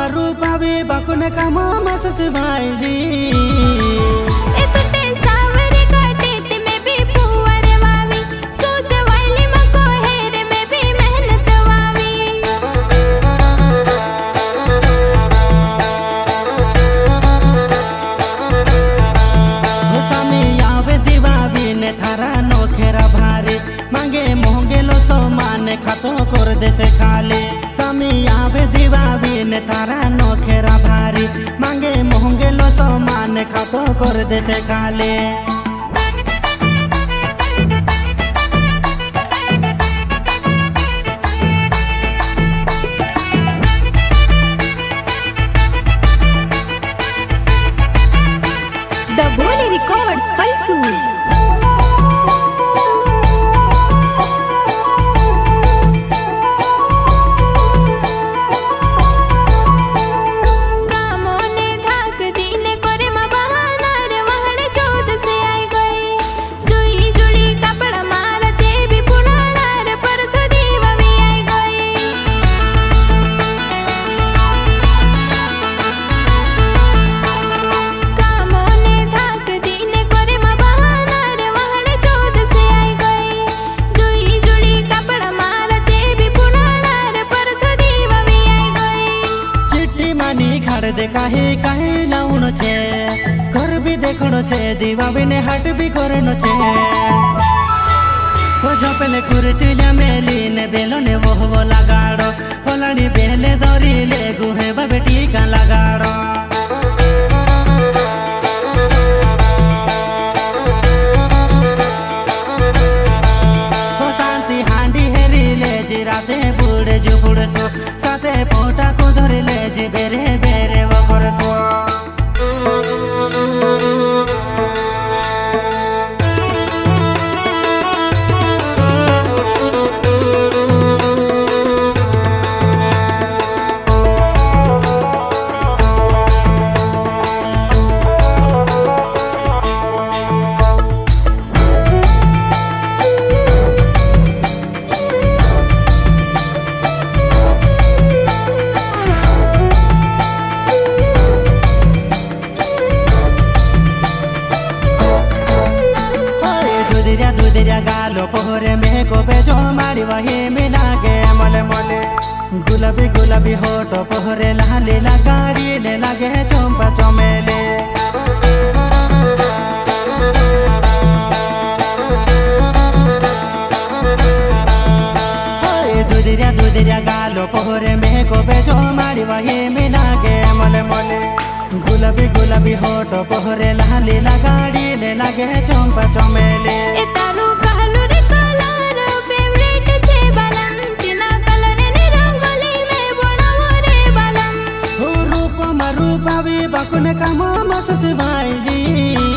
मारू पावे बाकुने कामा मस सिवाइली मांगे मोहंगे लो सो माने खातो कर दे से खाली सामी आवे दीवावी ने तारा नोखेरा भारी मांगे मोहंगे लो सो माने खातो कर दे से खाली The Boli Records Palsu दे काहे लाउनो छे घर भी देखनो छे दीवा बिने हट भी करनो छे ओ झोपले कुर्तिला मेली ने बेलो ने वो लगाड़ो फलानी बेले दरी ले गुहे बाबे टीका लगाड़ो ओ शांति हांडी हेरी ले जी राते बुड़े जो बुड़सो साथे पोटा को धरे ले जी बेरे गालो पोहरे में को बेजो मारी वही मिला के मले मले गुलाबी गुलाबी होटो पोहरे लाली गाड़ी ले लगे चंपा चमेले दुधिया गालो पोहरे में को बेजो मारी वही मिला के मले मले गुलाबी गुलाबी होटो पोहरे लाली गाड़ी ले लगे चंपा चमेले बाकुने कामा मस सिवाइली